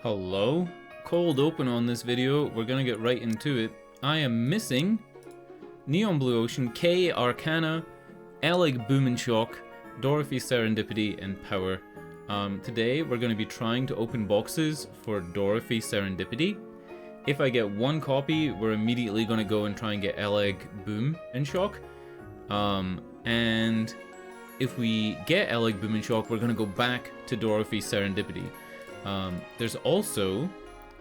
Hello? Cold open on this video, we're gonna get right into it. I am missing Neon Blue Ocean, K Arcana, Elegg Boom and Shock, Dorothy Serendipity, and Power. Today we're going to be trying to open boxes for Dorothy Serendipity. If I get one copy, we're immediately going to go and try and get Elegg Boom and Shock. And if we get Elegg Boom and Shock, we're going to go back to Dorothy Serendipity. There's also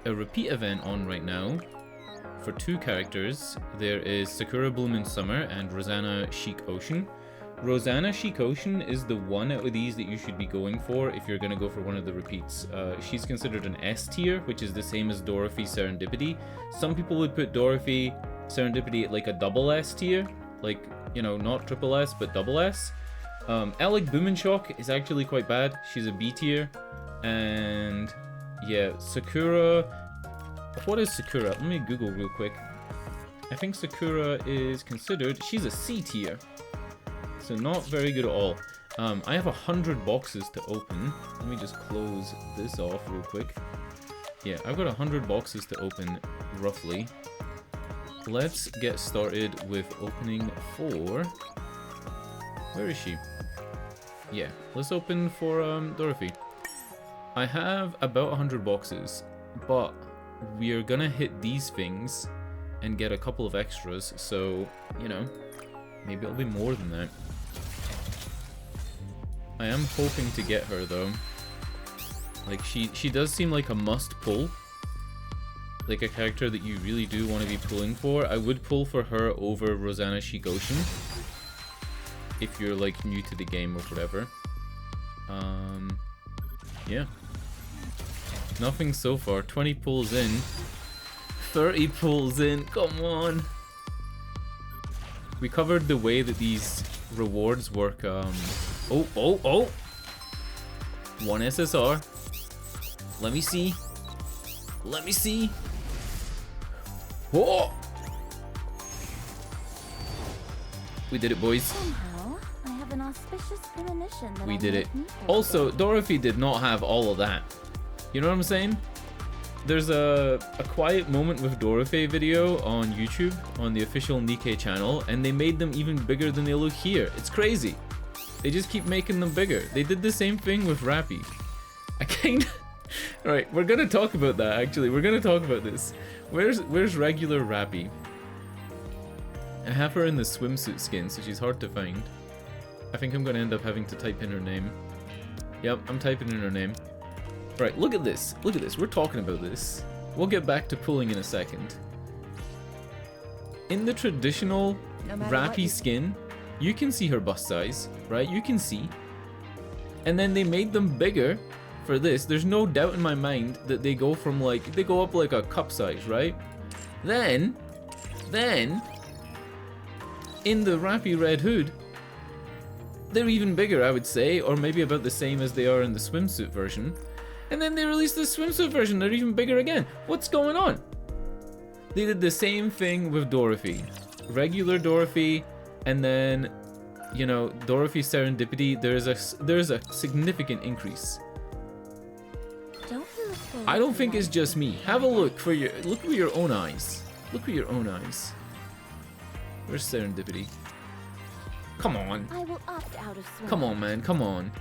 a repeat event on right now for two characters. There is Sakura Bloom in Summer and Rosanna Chic Ocean. Rosanna Chic Ocean is the one out of these that you should be going for if you're going to go for one of the repeats. She's considered an S tier, which is the same as Dorothy Serendipity. Some people would put Dorothy Serendipity at like a double S tier, like, you know, not triple S, but double S. Elegg Boom and Shock is actually quite bad. She's a B tier. And yeah, Sakura. What is Sakura? Let me Google real quick. I think Sakura is considered, she's a C tier. So not very good at all. I have 100 boxes to open. Let me just close this off real quick. Yeah, I've got 100 boxes to open, roughly. Let's get started with opening for... Where is she? Yeah, let's open for Dorothy. I have about 100 boxes, but we are gonna hit these things and get a couple of extras, so, you know, maybe it'll be more than that. I am hoping to get her though. Like she does seem like a must pull. Like a character that you really do want to be pulling for. I would pull for her over Rosanna Chic Ocean if you're like new to the game or whatever. Yeah. Nothing so far. 20 pulls in. 30 pulls in. Come on. We covered the way that these rewards work. Oh! One SSR. Let me see. Oh! We did it, boys. Somehow, I have an auspicious premonition that We did it. Also, Dorothy did not have all of that. You know what I'm saying? There's a quiet moment with Dorothy video on YouTube, on the official Nikke channel, and they made them even bigger than they look here. It's crazy. They just keep making them bigger. They did the same thing with Rappy. I kinda... Alright, we're gonna talk about that, actually. We're gonna talk about this. Where's regular Rappy? I have her in the swimsuit skin, so she's hard to find. I think I'm gonna end up having to type in her name. Yep, I'm typing in her name. Right, look at this. Look at this. We're talking about this. We'll get back to pulling in a second. In the traditional Rappy skin, you can see her bust size, right? You can see. And then they made them bigger for this. There's no doubt in my mind that they go from like, they go up like a cup size, right? Then, in the Rappy Red Hood, they're even bigger, I would say, or maybe about the same as they are in the swimsuit version. And then they released the swimsuit version, they're even bigger again. What's going on? They did the same thing with Dorothy. Regular Dorothy, and then, you know, Dorothy Serendipity, there's a significant increase. I don't think it's just me. Have a look with your own eyes. Look with your own eyes. Where's Serendipity? Come on. I will opt out of swimming. Come on, man, come on.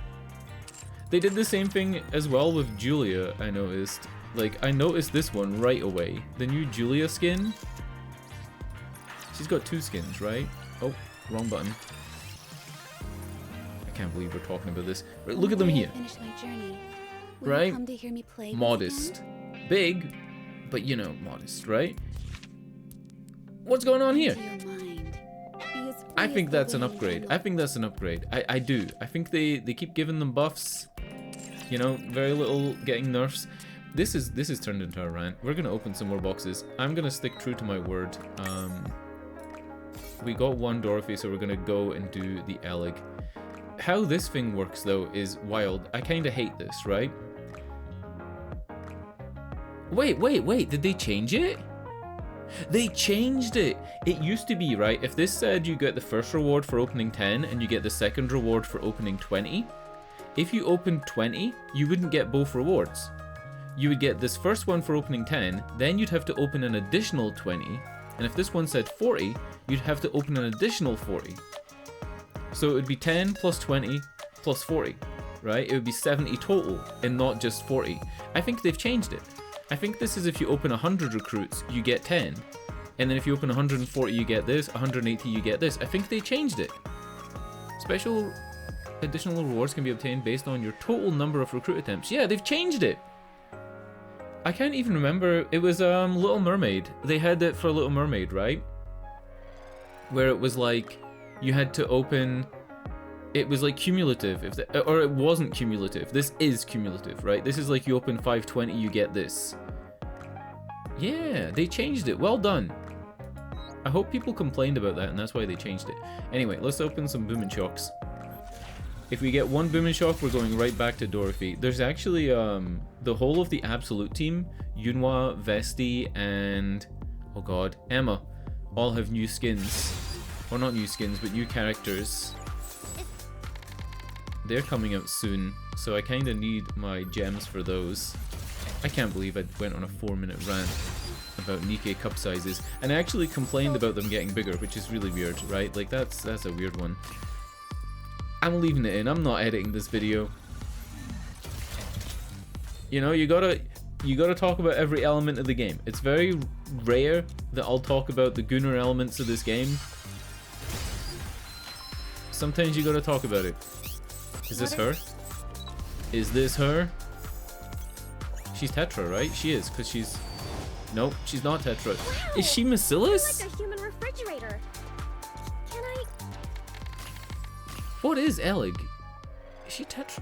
They did the same thing as well with Julia, I noticed. Like, I noticed this one right away. The new Julia skin. She's got two skins, right? Oh, wrong button. I can't believe we're talking about this. Right, look at them here. Right? Modest. Big, but you know, modest, right? What's going on here? I think that's an upgrade. I think that's an upgrade. I do. I think they keep giving them buffs. You know, very little getting nerfs. This is turned into a rant. We're gonna open some more boxes. I'm gonna stick true to my word. We got one Dorothy, so we're gonna go and do the Elegg. How this thing works though is wild. I kinda hate this, right? Wait, did they change it? They changed it! It used to be, right, if this said you get the first reward for opening 10 and you get the second reward for opening 20, if you opened 20, you wouldn't get both rewards. you would get this first one for opening 10, then you'd have to open an additional 20, and if this one said 40, you'd have to open an additional 40. So it would be 10 plus 20 plus 40, right? It would be 70 total and not just 40. I think they've changed it. I think this is if you open 100 recruits, you get 10. And then if you open 140, you get this, 180, you get this. I think they changed it. Special additional rewards can be obtained based on your total number of recruit attempts. Yeah, they've changed it. I can't even remember. It was Little Mermaid. They had it for Little Mermaid, right? Where it was like you had to open. It was like cumulative, or it wasn't cumulative. This is cumulative, right? This is like you open 520, you get this. Yeah, they changed it. Well done. I hope people complained about that, and that's why they changed it. Anyway, let's open some Boom and Shocks. If we get one Boom and Shock, we're going right back to Dorothy. There's actually the whole of the Absolute team, Yunhua, Vesti, and oh god, Emma, all have new skins. Or not new skins, but new characters. They're coming out soon, so I kind of need my gems for those. I can't believe I went on a 4-minute rant about Nikke cup sizes, and I actually complained about them getting bigger, which is really weird, right? Like that's a weird one. I'm leaving it in. I'm not editing this video. You know, you gotta talk about every element of the game. It's very rare that I'll talk about the Gunnar elements of this game. Sometimes you gotta talk about it. Is this her? Is this her? She's Tetra, right? She is, because she's... Nope, she's not Tetra. Wow, is she Macillus? You're like a human refrigerator. Can I... What is Elegg? Is she Tetra?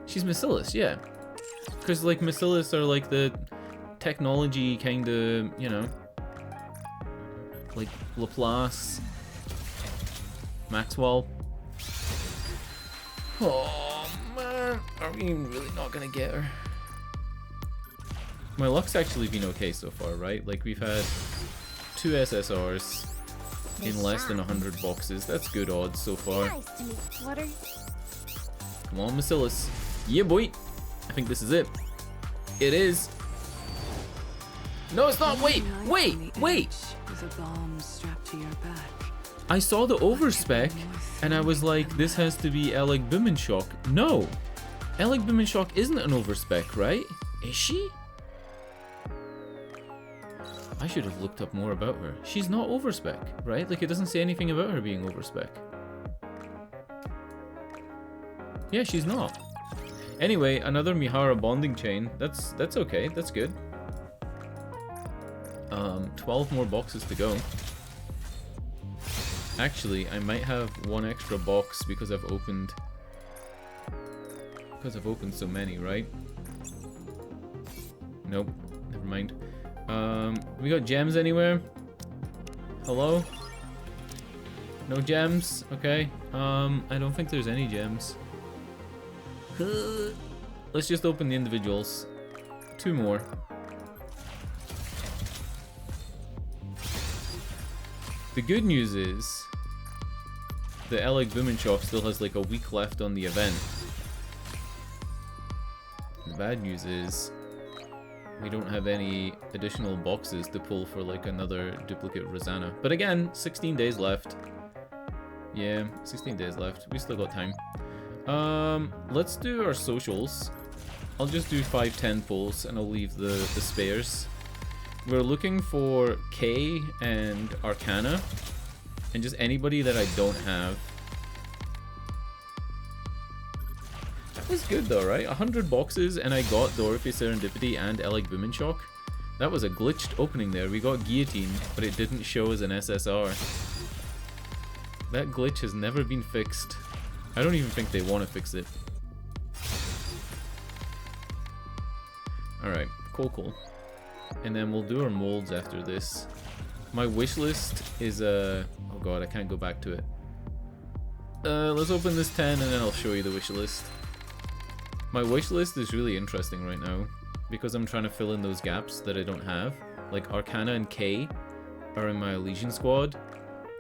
She's Macillus, yeah. Because, like, Macillus are, like, the technology kind of, you know... Like, Laplace... Maxwell. Oh man, are we really not gonna get her? My luck's actually been okay so far, right? Like we've had 2 SSRs in less than 100 boxes. That's good odds so far. Come on, Macillus. Yeah, boy. I think this is it. It is. No, it's not. Wait. With a bomb strapped to your back. I saw the overspec, and I was like, this has to be Elegg Boom and Shock. No! Elegg Boom and Shock isn't an overspec, right? Is she? I should have looked up more about her. She's not overspec, right? Like, it doesn't say anything about her being overspec. Yeah, she's not. Anyway, another Mihara bonding chain. That's okay. That's good. 12 more boxes to go. Actually, I might have one extra box because I've opened so many, right? Nope, never mind. We got gems anywhere? Hello? No gems? Okay. I don't think there's any gems. Let's just open the individuals. 2 more. The good news is the Elegg Boom and Shock still has like a week left on the event. The bad news is we don't have any additional boxes to pull for like another duplicate Rosanna. But again, 16 days left. Yeah, 16 days left. We still got time. Let's do our socials. I'll just do 5-10 pulls and I'll leave the spares. We're looking for K and Arcana, and just anybody that I don't have. That was good though, right? 100 boxes and I got Dorothy Serendipity and Elegg Boom and Shock. That was a glitched opening there. We got Guillotine, but it didn't show as an SSR. That glitch has never been fixed. I don't even think they want to fix it. Alright, cool. And then we'll do our molds after this. My wish list is oh god, I can't go back to it. Let's open this 10 and then I'll show you the wish list. My wish list is really interesting right now because I'm trying to fill in those gaps that I don't have. Like Arcana and K are in my Elysian squad,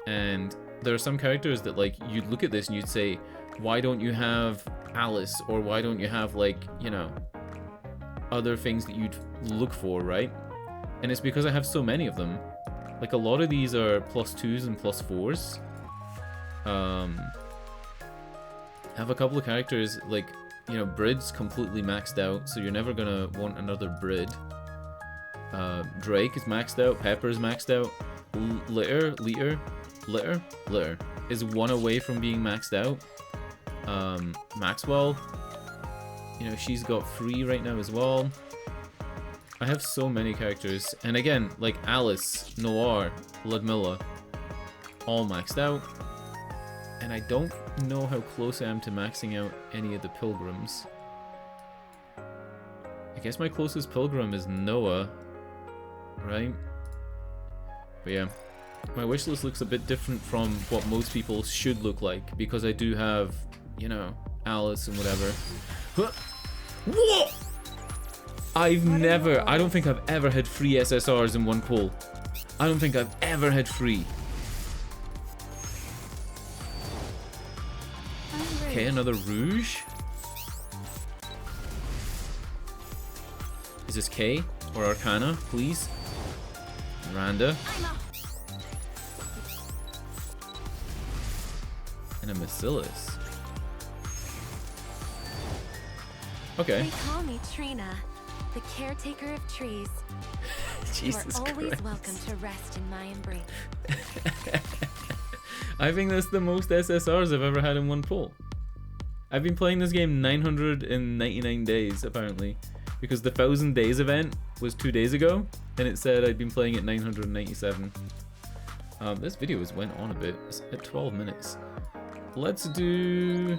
and there are some characters that like you'd look at this and you'd say, why don't you have Alice, or why don't you have, like, you know, other things that you'd look for, right? And it's because I have so many of them. Like, a lot of these are +2s and +4s. I have a couple of characters, like, you know, Brid's completely maxed out, so you're never gonna want another Brid. Drake is maxed out, Pepper's maxed out, Litter is 1 away from being maxed out. Maxwell, you know, she's got 3 right now as well. I have so many characters, and again, like Alice, Noir, Ludmilla, all maxed out. And I don't know how close I am to maxing out any of the pilgrims. I guess my closest pilgrim is Noah, right? But yeah, my wishlist looks a bit different from what most people should look like, because I do have, you know, Alice and whatever. What? I don't think I've ever had 3 SSRs in one pull. I don't think I've ever had 3. Okay, another Rouge. Is this K or Arcana, please? Miranda. And a Bacillus. Okay. They call me Trina, the caretaker of trees. Jesus You are always Christ. welcome to rest in my embrace. I think that's the most SSRs I've ever had in one pull. I've been playing this game 999 days, apparently, because the 1000 days event was 2 days ago, and it said I'd been playing it 997. This video has went on a bit. It's at 12 minutes. Let's do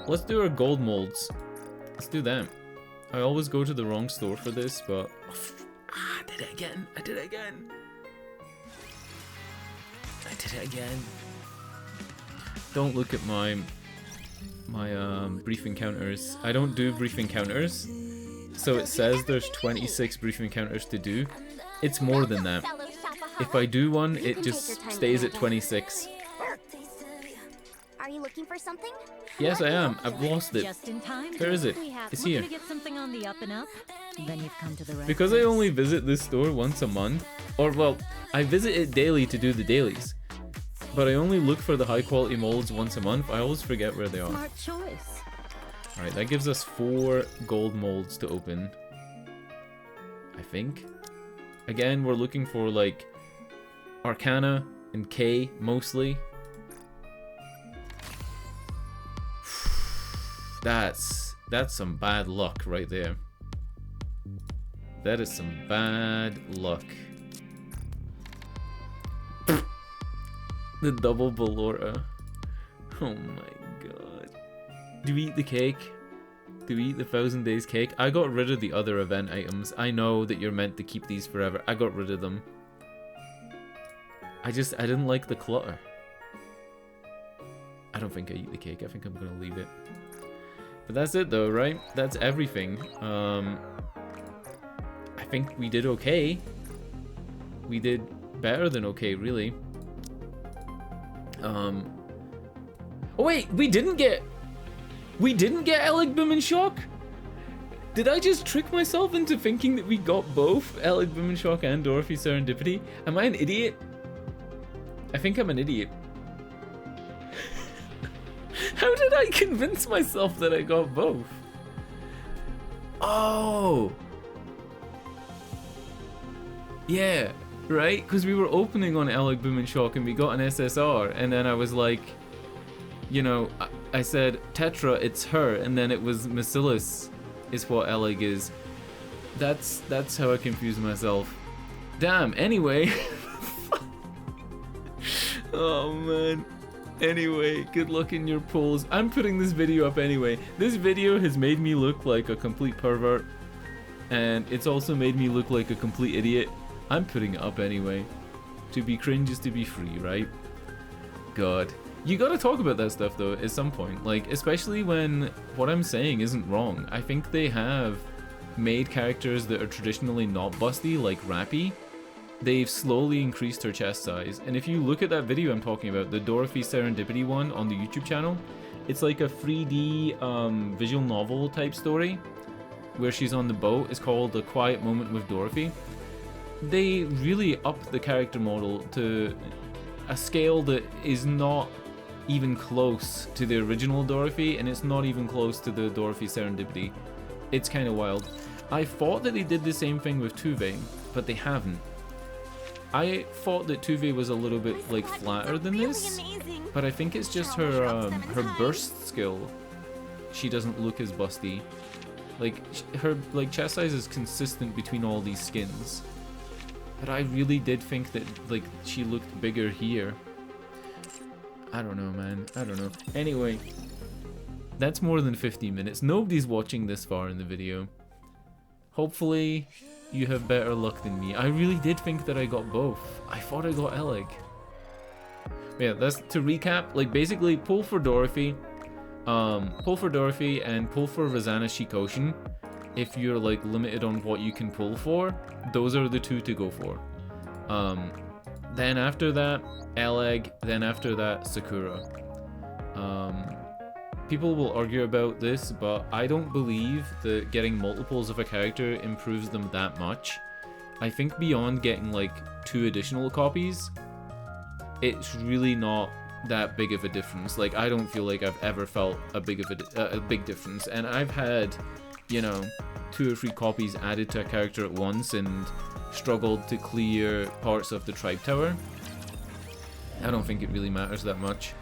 our gold molds. Let's do that. I always go to the wrong store for this, but I did it again. I did it again. I did it again. Don't look at my brief encounters. I don't do brief encounters, so it says there's 26 brief encounters to do. It's more than that. If I do one, it just stays at 26. Are you looking for something? Yes, I am. I've lost it. Just in time. Where is it? It's here. To get something on the up and up, then you've come to the right Because I place. only visit this store once a month, or well, I visit it daily to do the dailies, but I only look for the high quality molds once a month. I always forget where they are. Smart choice. Alright, that gives us 4 gold molds to open, I think. Again, we're looking for like Arcana and K mostly. That's some bad luck right there. That is some bad luck. The double Ballora. Oh my god. Do we eat the cake? Do we eat the 1000 days cake? I got rid of the other event items. I know that you're meant to keep these forever. I got rid of them. I didn't like the clutter. I don't think I eat the cake. I think I'm gonna leave it. But that's it though, right? That's everything. I think we did okay. We did better than okay, really. Oh wait, we didn't get Elegg Boom and Shock? Did I just trick myself into thinking that we got both Elegg Boom and Shock and Dorothy Serendipity? Am I an idiot? I think I'm an idiot. How did I convince myself that I got both? Oh! Yeah, right? Because we were opening on Elegg Boom and Shock and we got an SSR, and then I was like, you know, I said, Tetra, it's her, and then it was Bacillus is what Elegg is. That's how I confused myself. Damn, anyway. Oh man. Anyway, good luck in your polls. I'm putting this video up anyway. This video has made me look like a complete pervert, and it's also made me look like a complete idiot. I'm putting it up anyway. To be cringe is to be free, right? God. You gotta talk about that stuff though at some point, like especially when what I'm saying isn't wrong. I think they have made characters that are traditionally not busty, like Rappy. They've slowly increased her chest size, and if you look at that video I'm talking about, the Dorothy Serendipity one on the YouTube channel, It's like a 3D visual novel type story where she's on the boat. It's called A Quiet Moment with Dorothy. They really upped the character model to a scale that is not even close to the original Dorothy, and it's not even close to the Dorothy Serendipity. It's kind of wild. I thought that they did the same thing with Tuve, but they haven't. I thought that Tuve was a little bit like flatter than this, but I think it's just her burst skill. She doesn't look as busty. Like her chest size is consistent between all these skins. But I really did think that like she looked bigger here. I don't know, man. I don't know. Anyway, that's more than 50 minutes. Nobody's watching this far in the video. Hopefully you have better luck than me. I really did think that I got both. I thought I got Elegg. Yeah, that's to recap. Like basically pull for Dorothy. Pull for Dorothy and pull for Rosanna Shikoshin. If you're like limited on what you can pull for, those are the two to go for. Then after that, Elegg, then after that, Sakura. People will argue about this, but I don't believe that getting multiples of a character improves them that much. I think beyond getting like 2 additional copies, it's really not that big of a difference. Like I don't feel like I've ever felt a big difference, and I've had, you know, 2 or 3 copies added to a character at once and struggled to clear parts of the Tribe Tower. I don't think it really matters that much.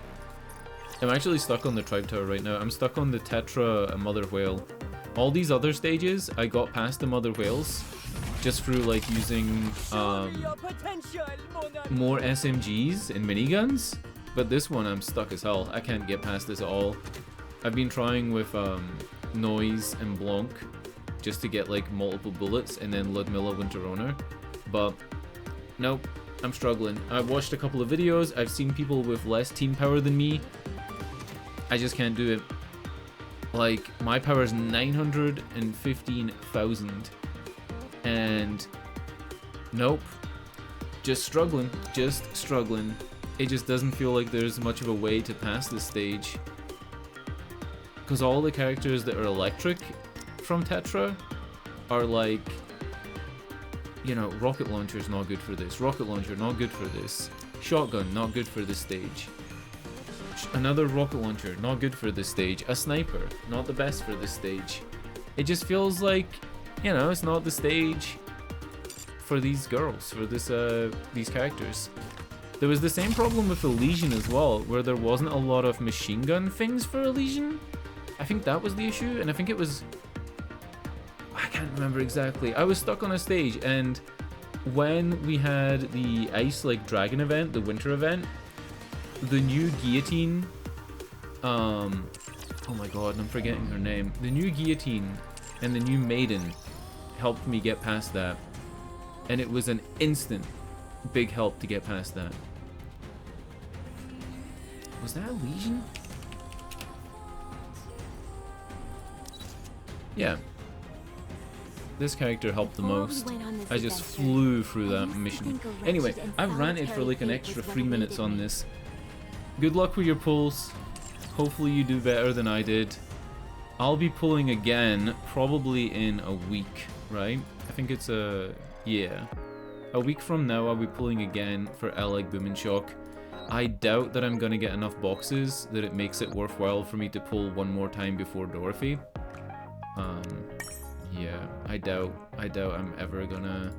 I'm actually stuck on the Tribe Tower right now. I'm stuck on the Tetra Mother Whale. All these other stages, I got past the Mother Whales just through like using more SMGs and miniguns. But this one, I'm stuck as hell. I can't get past this at all. I've been trying with Noise and Blanc just to get like multiple bullets, and then Ludmilla Winterona. But nope, I'm struggling. I've watched a couple of videos. I've seen people with less team power than me. I just can't do it. Like, my power is 915,000. And nope. Just struggling. Just struggling. It just doesn't feel like there's much of a way to pass this stage. Because all the characters that are electric from Tetra are like, you know, rocket launcher's not good for this. Rocket launcher, not good for this. Shotgun, not good for this stage. Another rocket launcher, not good for this stage. A sniper, not the best for this stage. It just feels like, you know, it's not the stage for these girls, for this these characters. There was the same problem with Elysian as well, where there wasn't a lot of machine gun things for Elysian. I think that was the issue, and I think it was, I can't remember exactly. I was stuck on a stage, and when we had the Ice Like Dragon event, the winter event, the new guillotine, oh my god, I'm forgetting her name. The new guillotine and the new maiden helped me get past that, and it was an instant big help to get past that. Was that Elysian? Yeah. This character helped the most. I just flew through that mission. Anyway, I've ranted for like an extra 3 minutes on this. Good luck with your pulls. Hopefully you do better than I did. I'll be pulling again probably in a week, right? I think it's a week from now I'll be pulling again for Elegg Boom and Shock. I doubt that I'm gonna get enough boxes that it makes it worthwhile for me to pull one more time before Dorothy. Yeah, I doubt I'm ever gonna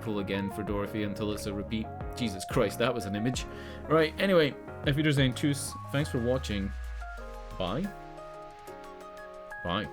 pull again for Dorothy until it's a repeat. Jesus Christ, that was an image. Alright, anyway, if you're saying tschüss, thanks for watching. Bye. Bye.